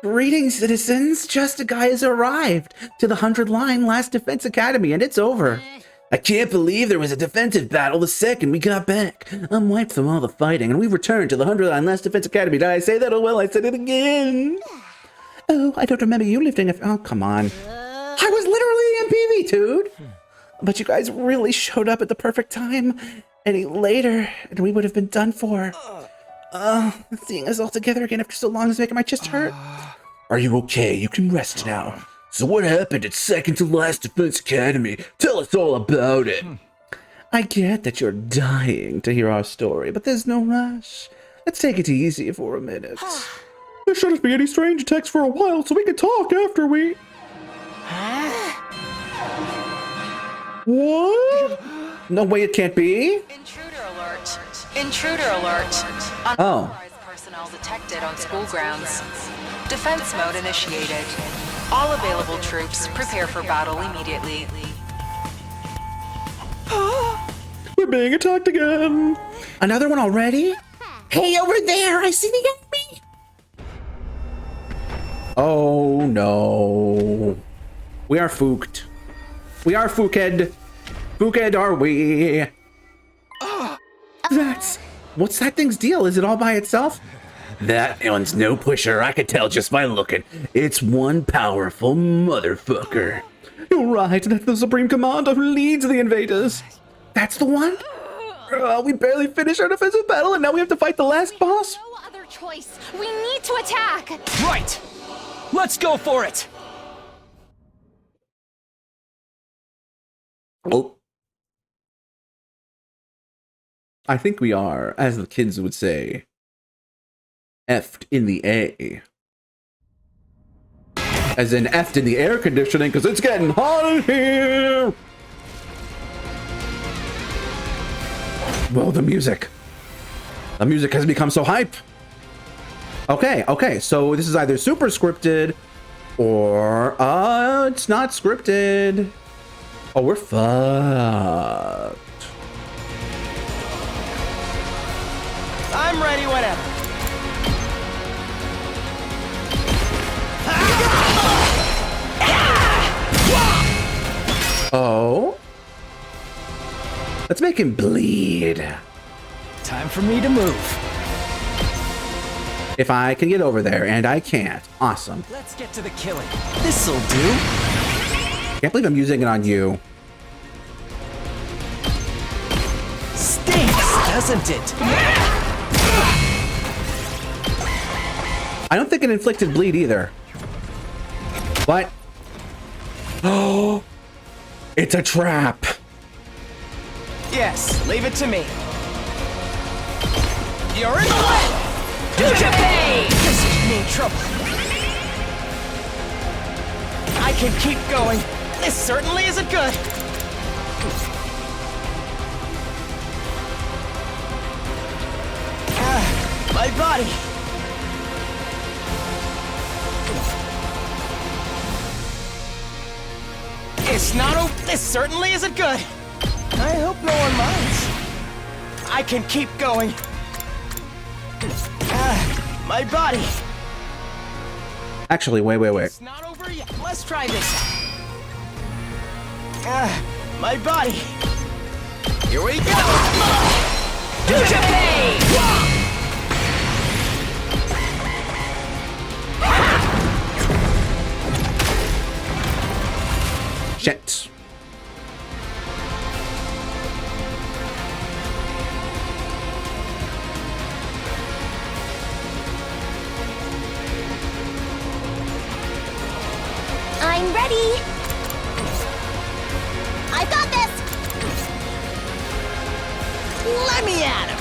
Greetings, citizens. Justiguy has arrived to the 100-line Last Defense Academy, and it's over. I can't believe there was a defensive battle the second we got back. I'm wiped from all the fighting, and we returned to the 100-line Last Defense Academy. Did I say that? Oh, well, I said it again. Oh, I don't remember you lifting a... Oh, come on. I was literally in PV, dude. But you guys really showed up at the perfect time. Any later, and we would have been done for. Seeing us all together again after so long is making my chest hurt. Are you okay? You can rest now. So what happened at second to last Defense Academy? Tell us all about it. I get that you're dying to hear our story, but there's no rush. Let's take it easy for a minute. There shouldn't be any strange attacks for a while, so we can talk after we... What? No way it can't be. Intruder alert. Intruder alert. Unauthorized personnel detected on school grounds. Defense mode initiated. All available troops prepare for battle immediately. We're being attacked again. Another one already? Hey, over there, I see the enemy. Oh no. We are fooked. We are fooked. Fooked are we? That's... What's that thing's deal? Is it all by itself? That one's no pusher. I could tell just by looking. It's one powerful motherfucker. You're right. That's the Supreme Commander who leads the invaders. That's the one? We barely finished our defensive battle and now we have to fight the last boss? No other choice. We need to attack. Right. Let's go for it. Oh. I think we are, as the kids would say, F'd in the A. As in F'd in the air conditioning, because it's getting hot in here! Well, the music. The music has become so hype. Okay, so this is either super scripted, or, it's not scripted. Oh, we're fucked. I'm ready whenever. Oh? Let's make him bleed. Time for me to move. If I can get over there, and I can't. Awesome. Let's get to the killing. This'll do. Can't believe I'm using it on you. Stinks, doesn't it? I don't think it inflicted bleed either. But... Oh! It's a trap! Yes, leave it to me. You're in the way! Justiguy! This is me trouble. I can keep going. This certainly isn't good. My body. It's not this certainly isn't good. I hope no one minds. I can keep going. My body. Actually, wait. It's not over yet. Let's try this. My body. Here we go. Justiguy! Shit. I'm ready. I've got this. Let me at him.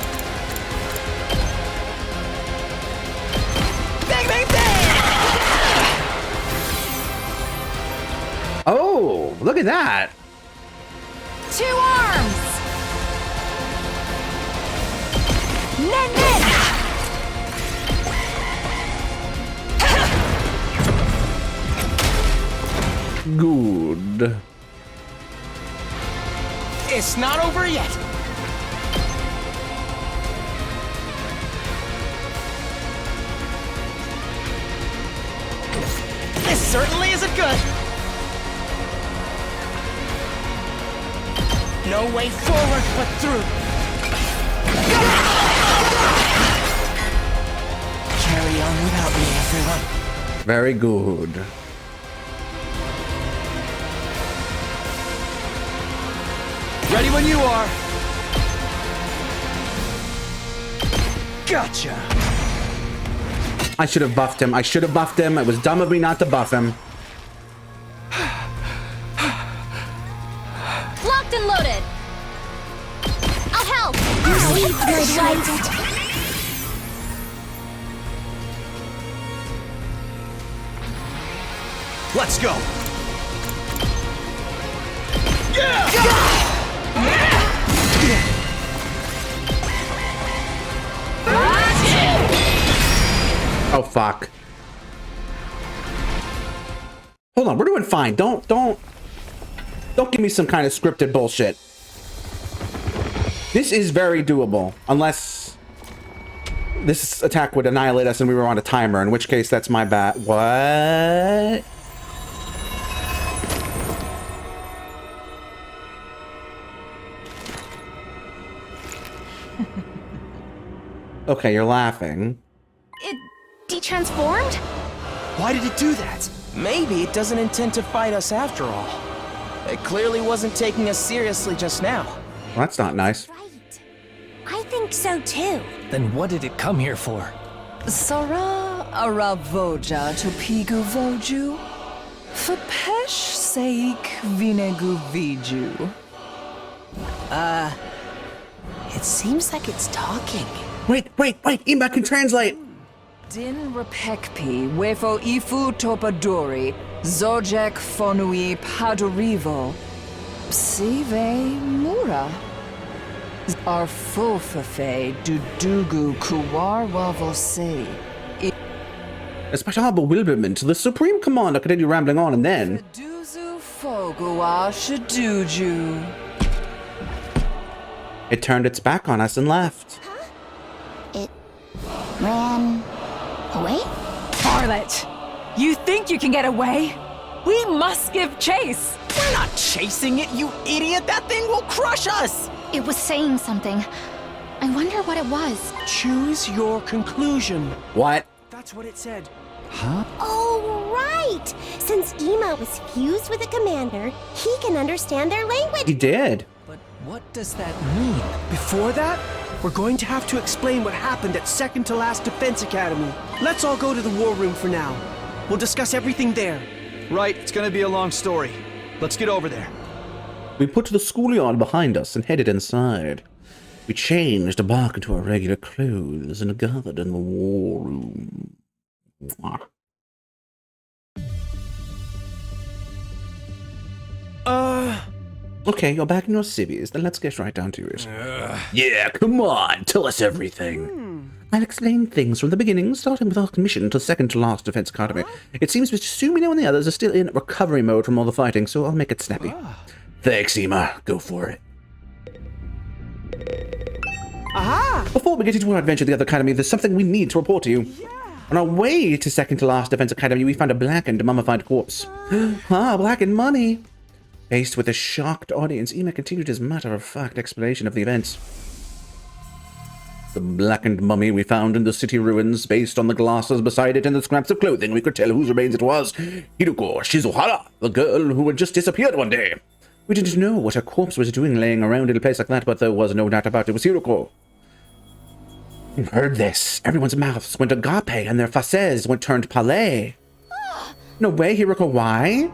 Bang, bang, bang! Oh, look at that. 2 arms. Nen. Good. It's not over yet. certainly isn't good. No way forward but through. Carry on without me, everyone. Very good. Ready when you are. Gotcha. I should have buffed him. I should have buffed him. It was dumb of me not to buff him. Locked and loaded. I'll help. Sweet good light. Let's go. Yeah! Oh, fuck. Hold on, we're doing fine. Don't give me some kind of scripted bullshit. This is very doable, unless this attack would annihilate us and we were on a timer, in which case that's my bad. What? Okay, you're laughing. It detransformed? Why did it do that? Maybe it doesn't intend to fight us after all. It clearly wasn't taking us seriously just now. Well, that's not nice. Right. I think so too. Then what did it come here for? Sara aravoja to pigu voju. For pesh seik vinegu viju. It seems like it's talking. Wait, Ima can translate. Din repekpi wefo ifu topadori. Zojek fonui padorivo. Psive mura. Arfofafe dudugu kuwarwa vose. Especially bewilderment. The Supreme Commander continued rambling on, and then Duzu fogua shaduju. it turned its back on us and left. It ran away? Harlot, you think you can get away? We must give chase. We're not chasing it, you idiot! That thing will crush us! It was saying something. I wonder what it was. Choose your conclusion. What? That's what it said. Oh, right! Since Ima was fused with the commander, he can understand their language. He did. But what does that mean? Before that, we're going to have to explain what happened at second to last Defense Academy. Let's all go to the war room for now. We'll discuss everything there. Right, it's gonna be a long story. Let's get over there. We put the schoolyard behind us and headed inside. We changed back into our regular clothes and gathered in the war room. Mwah. Okay, you're back in your civvies, then let's get right down to it. Yeah, come on, tell us everything. I'll explain things from the beginning, starting with our mission to second to last Defense Academy. It seems Mr. Sumino and the others are still in recovery mode from all the fighting, so I'll make it snappy. Thanks, Ima. Go for it. Aha! Before we get into our adventure at the other academy, there's something we need to report to you. On our way to second to last Defense Academy, we found a blackened, mummified corpse. Blackened mummy! Faced with a shocked audience, Ima continued his matter-of-fact explanation of the events. The blackened mummy we found in the city ruins, based on the glasses beside it and the scraps of clothing, we could tell whose remains it was. Hiruko Shizuhara, the girl who had just disappeared one day. We didn't know what her corpse was doing laying around in a place like that, but there was no doubt about it. It was Hiruko. You heard this. Everyone's mouths went agape and their faces went turned palais. No way, Hiruko, why?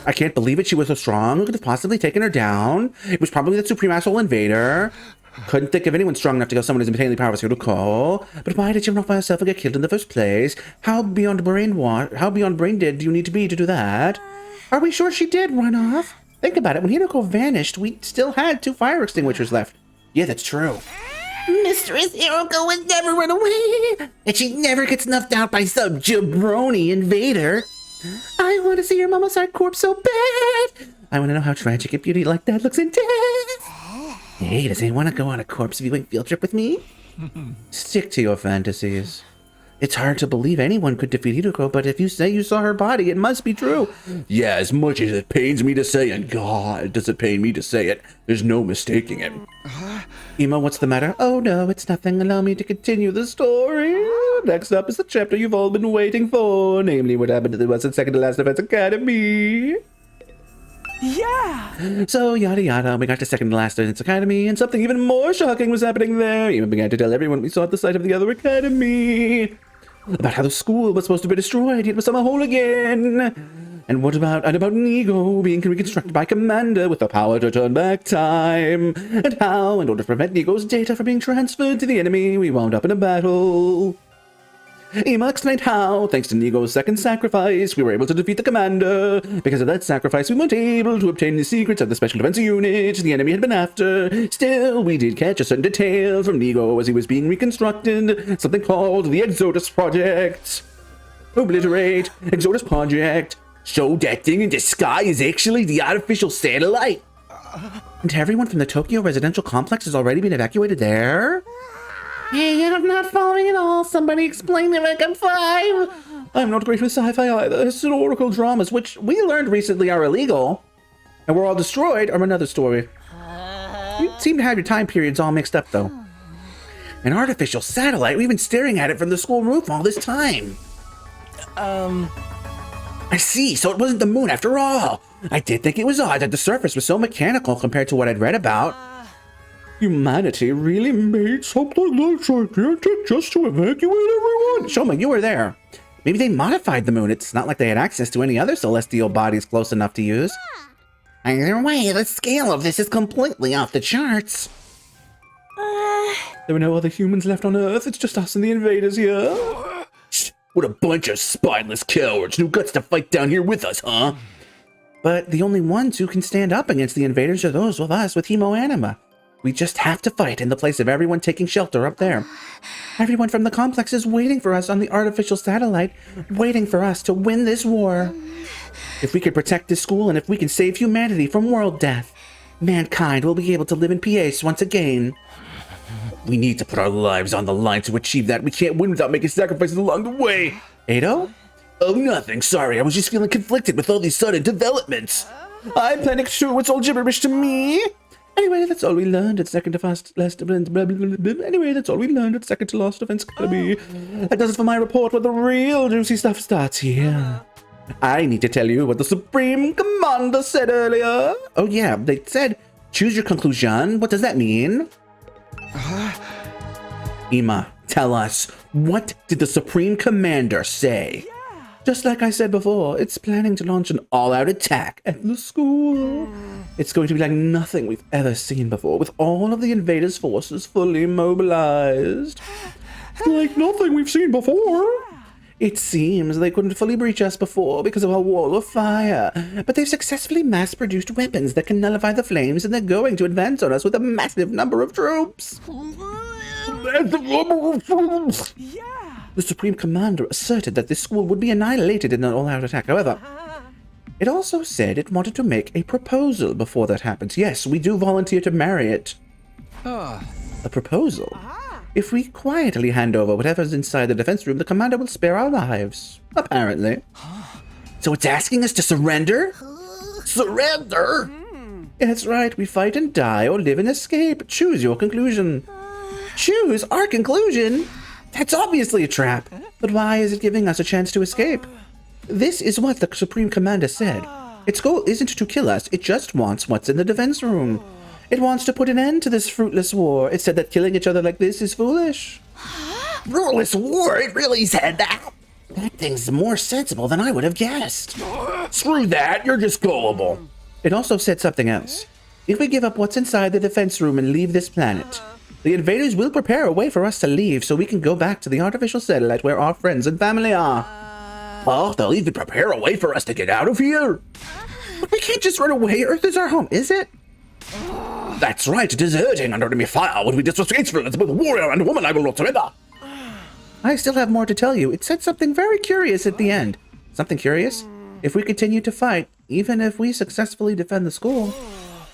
I can't believe it. She was so strong. Who could have possibly taken her down? It was probably the Supreme Asshole Invader. Couldn't think of anyone strong enough to kill someone as insanely powerful as Hiruko. But why did she run off by herself and get killed in the first place? How beyond brain dead do you need to be to do that? Are we sure she did run off? Think about it. When Hiruko vanished, we still had 2 fire extinguishers left. Yeah, that's true. Mistress Hiruko would never run away, and she never gets snuffed out by some jabroni invader. I want to see your mummified corpse so bad. I want to know how tragic a beauty like that looks in death. Hey, does anyone want to go on a corpse viewing field trip with me? Stick to your fantasies. It's hard to believe anyone could defeat Hiroko, but if you say you saw her body, it must be true. Yeah, as much as it pains me to say, and God, does it pain me to say it, there's no mistaking it. Ema, what's the matter? Oh no, it's nothing. Allow me to continue the story. Next up is the chapter you've all been waiting for, namely what happened to the West and Second to Last Defense Academy. Yeah! So, yada yada, we got to Second to Last Defense Academy, and something even more shocking was happening there. Ema began to tell everyone we saw at the site of the other academy about how the school was supposed to be destroyed, yet was somehow whole again. And about Nigo being reconstructed by Commander with the power to turn back time, and how, in order to prevent Nigo's data from being transferred to the enemy, we wound up in a battle. Ema explained how, thanks to Nigo's second sacrifice, we were able to defeat the Commander. Because of that sacrifice, we weren't able to obtain the secrets of the Special Defense Unit the enemy had been after. Still, we did catch a certain detail from Nigo as he was being reconstructed, something called the Exodus Project. Obliterate, Exodus Project. So that thing in the sky is actually the artificial satellite. And everyone from the Tokyo residential complex has already been evacuated there? Hey, I'm not following at all. Somebody explain me like I'm 5. I'm not great with sci-fi either. Historical dramas, which we learned recently are illegal, and were all destroyed, are another story. You seem to have your time periods all mixed up, though. An artificial satellite? We've been staring at it from the school roof all this time. I see, so it wasn't the moon after all. I did think it was odd that the surface was so mechanical compared to what I'd read about. Humanity really made something that gigantic just to evacuate everyone? Shoma, you were there. Maybe they modified the moon. It's not like they had access to any other celestial bodies close enough to use. Either way, the scale of this is completely off the charts. There were no other humans left on Earth. It's just us and the invaders here. What a bunch of spineless cowards. No guts to fight down here with us, huh? But the only ones who can stand up against the invaders are those of us with hemoanima. We just have to fight in the place of everyone taking shelter up there. Everyone from the complex is waiting for us on the artificial satellite, waiting for us to win this war. If we can protect this school and if we can save humanity from world death, mankind will be able to live in peace once again. We need to put our lives on the line to achieve that. We can't win without making sacrifices along the way. Ado? Oh, nothing. Sorry, I was just feeling conflicted with all these sudden developments. I'm planning sure it's all gibberish to me. Anyway, that's all we learned at Second to Last Defense. Anyway, that's all we learned at Second to Last Defense Academy. That does it for my report, but the real juicy stuff starts here. I need to tell you what the Supreme Commander said earlier. Oh yeah, they said, choose your conclusion. What does that mean? Ema, tell us, what did the Supreme Commander say? Just like I said before, it's planning to launch an all-out attack at the school. It's going to be like nothing we've ever seen before, with all of the invaders' forces fully mobilized. Like nothing we've seen before. It seems they couldn't fully breach us before because of our wall of fire, but they've successfully mass-produced weapons that can nullify the flames, and they're going to advance on us with a massive number of troops. The Supreme Commander asserted that this school would be annihilated in an all-out attack. However, it also said it wanted to make a proposal before that happens. Yes, we do volunteer to marry it. A proposal? If we quietly hand over whatever's inside the defense room, the commander will spare our lives. Apparently. So it's asking us to surrender? Surrender? That's right, we fight and die or live and escape. Choose your conclusion. Choose our conclusion? That's obviously a trap. But why is it giving us a chance to escape? This is what the Supreme Commander said. Its goal isn't to kill us, it just wants what's in the defense room. It wants to put an end to this fruitless war. It said that killing each other like this is foolish. Fruitless war? It really said that? That thing's more sensible than I would have guessed. Screw that, you're just gullible. It also said something else. If we give up what's inside the defense room and leave this planet, the invaders will prepare a way for us to leave so we can go back to the artificial satellite where our friends and family are. Oh, they'll even prepare a way for us to get out of here. But we can't just run away. Earth is our home, is it? That's right, deserting under enemy fire would be disrespectful as both a warrior and a woman. I will not surrender. I still have more to tell you. It said something very curious at the end. Something curious? If we continue to fight, even if we successfully defend the school,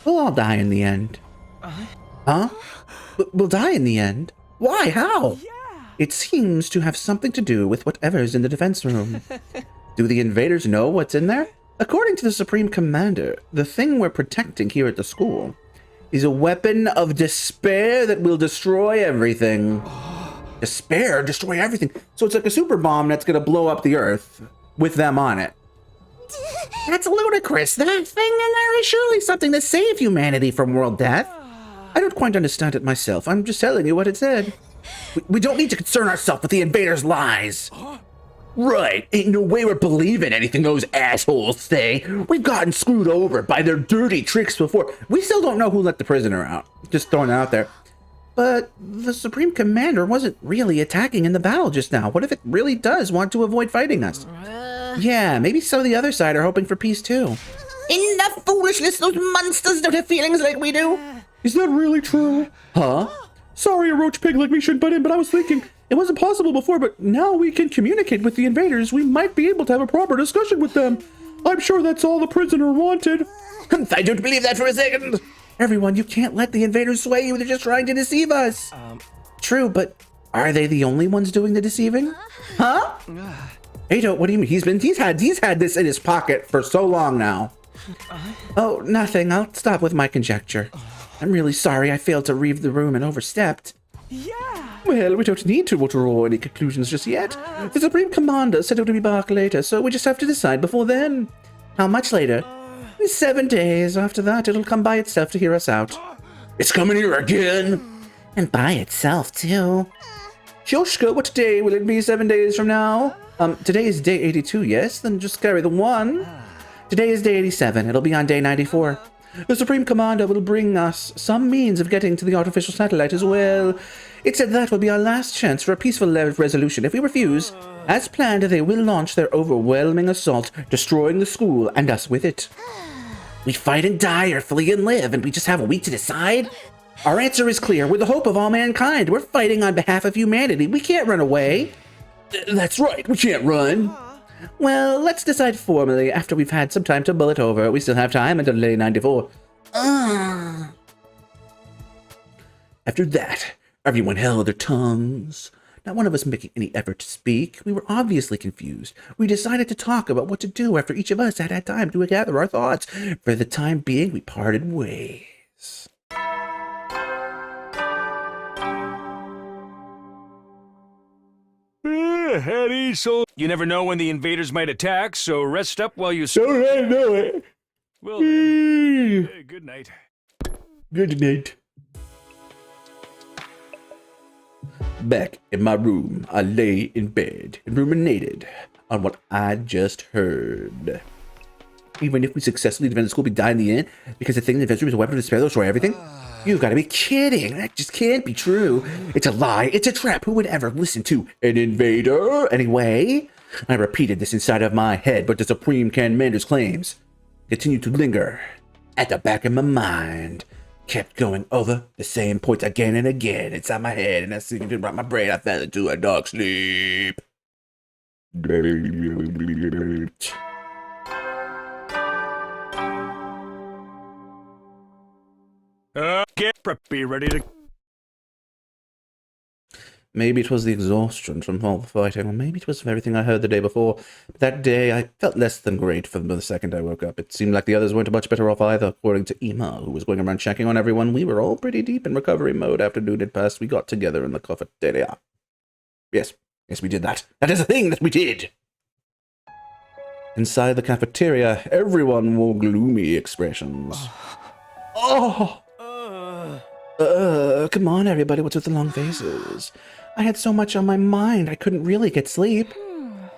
we'll all die in the end. Huh? We'll die in the end? Why? How? It seems to have something to do with whatever's in the defense room. Do the invaders know what's in there? According to the Supreme Commander, the thing we're protecting here at the school is a weapon of despair that will destroy everything. Despair? Destroy everything? So it's like a super bomb that's gonna blow up the Earth with them on it. That's ludicrous. That thing in there is surely something to save humanity from world death. I don't quite understand it myself. I'm just telling you what it said. We don't need to concern ourselves with the invaders' lies. Right. Ain't no way we're believing anything those assholes say. We've gotten screwed over by their dirty tricks before. We still don't know who let the prisoner out. Just throwing it out there. But the Supreme Commander wasn't really attacking in the battle just now. What if it really does want to avoid fighting us? Yeah, maybe some of the other side are hoping for peace too. Enough foolishness, those monsters don't have feelings like we do. Is that really true? Huh? Sorry, a roach pig like me shouldn't butt in, but I was thinking, it wasn't possible before, but now we can communicate with the invaders. We might be able to have a proper discussion with them. I'm sure that's all the prisoner wanted. I don't believe that for a second. Everyone, you can't let the invaders sway you. They're just trying to deceive us. True, but are they the only ones doing the deceiving? Huh? Ado, what do you mean? He's had this in his pocket for so long now. Oh, nothing. I'll stop with my conjecture. I'm really sorry I failed to leave the room and overstepped. Yeah. Well, we don't need to draw any conclusions just yet. The Supreme Commander said it would be back later, so we just have to decide before then. How much later? 7 days. After that, it'll come by itself to hear us out. It's coming here again. And by itself, too. Shoshka, what day will it be 7 days from now? Today is day 82, yes? Then just carry the 1. Today is day 87. It'll be on day 94. The Supreme Commander will bring us some means of getting to the artificial satellite as well. It said that will be our last chance for a peaceful resolution. If we refuse, as planned, they will launch their overwhelming assault, destroying the school and us with it. We fight and die or flee and live, and we just have a week to decide? Our answer is clear. We're the hope of all mankind. We're fighting on behalf of humanity. We can't run away. That's right. We can't run. Well, let's decide formally after we've had some time to mull it over. We still have time until day 94. After that, everyone held their tongues. Not one of us making any effort to speak. We were obviously confused. We decided to talk about what to do after each of us had had time to gather our thoughts. For the time being, we parted ways. Eddie, so you never know when the invaders might attack, so rest up while you... Don't I know it? Well, then, good night. Good night. Back in my room, I lay in bed and ruminated on what I just heard. Even if we successfully defend the school, we die in the end because the thing in the defense room is a weapon of despair that will destroy everything? You've got to be kidding. That just can't be true. It's a lie. It's a trap. Who would ever listen to an invader? Anyway, I repeated this inside of my head, but the Supreme Commander's claims continued to linger at the back of my mind. Kept going over the same points again and again inside my head, and as soon as my brain, I fell into a dark sleep. Be ready to... Maybe it was the exhaustion from all the fighting, or maybe it was from everything I heard the day before. But that day, I felt less than great from the second I woke up. It seemed like the others weren't much better off either. According to Ima, who was going around checking on everyone, we were all pretty deep in recovery mode after noon had passed. We got together in the cafeteria. Yes, we did that. That is a thing that we did! Inside the cafeteria, everyone wore gloomy expressions. Come on, everybody, what's with the long faces? I had so much on my mind, I couldn't really get sleep.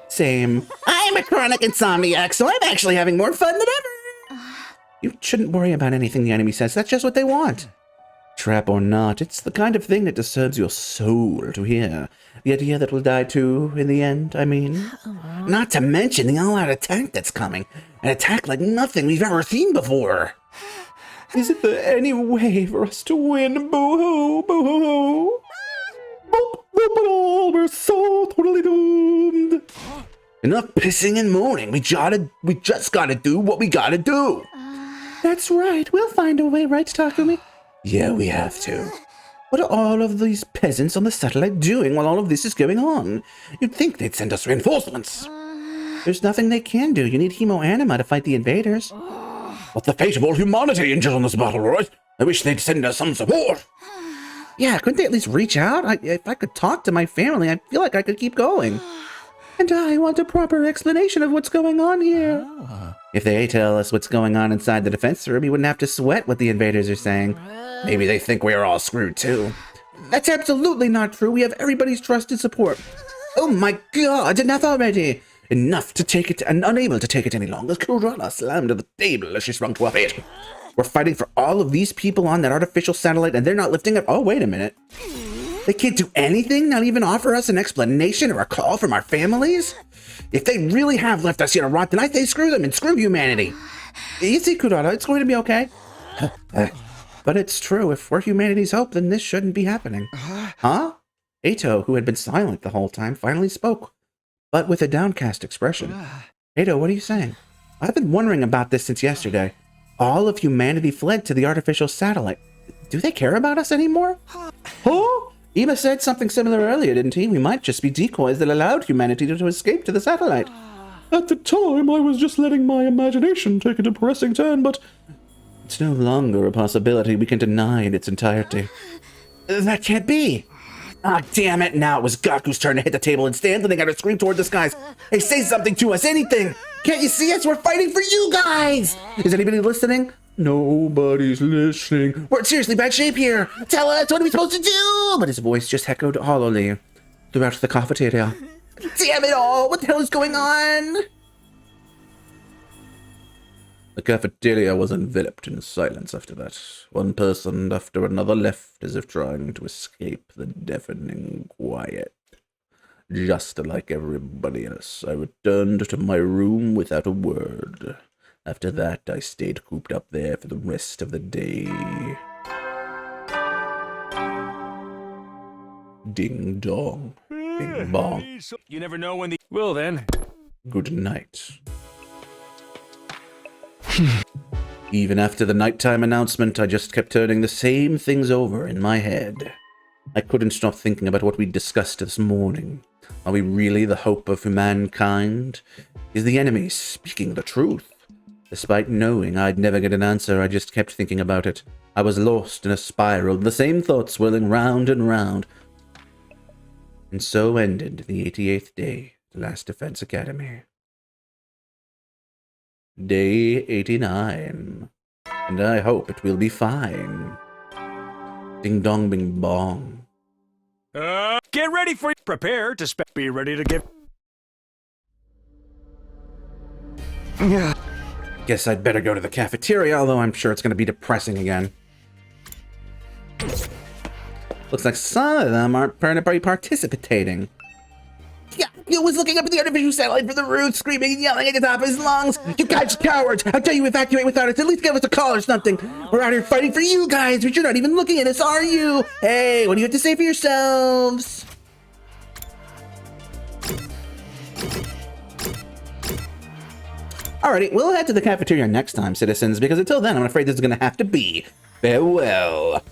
Same. I'm a chronic insomniac, so I'm actually having more fun than ever. You shouldn't worry about anything the enemy says. That's just what they want. Trap or not, it's the kind of thing that disturbs your soul to hear. The idea that we'll die too, in the end, I mean. Not to mention the all-out attack that's coming. An attack like nothing we've ever seen before. Is it there any way for us to win? Boo-hoo, boo-hoo. We're so totally doomed. Enough pissing and moaning. We just gotta do what we gotta do. That's right. We'll find a way, right, Takumi? Yeah, we have to. What are all of these peasants on the satellite doing while all of this is going on? You'd think they'd send us reinforcements. There's nothing they can do. You need hemoanima to fight the invaders. What's the fate of all humanity injured on this battle, right? I wish they'd send us some support. Yeah, couldn't they at least reach out? If I could talk to my family, I feel like I could keep going. And I want a proper explanation of what's going on here. If they tell us what's going on inside the defense room, we wouldn't have to sweat what the invaders are saying. Maybe they think we're all screwed too. That's absolutely not true. We have everybody's trust and support. Oh my god, enough already! Enough to take it, and unable to take it any longer, Cruella slammed to the table as she sprung to her feet. We're fighting for all of these people on that artificial satellite, and they're not lifting up. Oh, wait a minute. They can't do anything? Not even offer us an explanation or a call from our families? If they really have left us here to rot, then I say screw them and screw humanity. Easy, Cruella, it's going to be okay. But it's true, if we're humanity's hope, then this shouldn't be happening. Huh? Ato, who had been silent the whole time, finally spoke, but with a downcast expression. Ato, what are you saying? I've been wondering about this since yesterday. All of humanity fled to the artificial satellite. Do they care about us anymore? Huh? Ema said something similar earlier, didn't he? We might just be decoys that allowed humanity to escape to the satellite. At the time, I was just letting my imagination take a depressing turn, but it's no longer a possibility we can deny in its entirety. That can't be. Ah, damn it. Now it was Gaku's turn to hit the table and stand, and they got to scream toward the skies. Hey, say something to us, anything. Can't you see us? We're fighting for you guys. Is anybody listening? nobody's listening. We're in seriously bad shape here. Tell us, what are we supposed to do? But his voice just echoed hollowly throughout the cafeteria. Damn it all. What the hell is going on? The cafeteria was enveloped in silence after that. One person after another left as if trying to escape the deafening quiet. Just like everybody else, I returned to my room without a word. After that, I stayed cooped up there for the rest of the day. Ding dong. Bing bong. You never know when the... Well then. Good night. Even after the nighttime announcement, I just kept turning the same things over in my head. I couldn't stop thinking about what we discussed this morning. Are we really the hope of humankind? Is the enemy speaking the truth? Despite knowing I'd never get an answer, I just kept thinking about it. I was lost in a spiral, the same thoughts swirling round and round. And so ended the 88th day, the last Defense Academy. Day 89. And I hope it will be fine. Ding dong bing bong. Get ready for... Prepare to be ready to give... Yeah. Guess I'd better go to the cafeteria, although I'm sure it's going to be depressing again. Looks like some of them aren't participating. Yeah, he was looking up at the artificial satellite from the roof, screaming and yelling at the top of his lungs. You guys are cowards! How dare you evacuate without us? At least give us a call or something. We're out here fighting for you guys, but you're not even looking at us, are you? Hey, what do you have to say for yourselves? Alrighty, we'll head to the cafeteria next time, citizens, because until then, I'm afraid this is going to have to be farewell.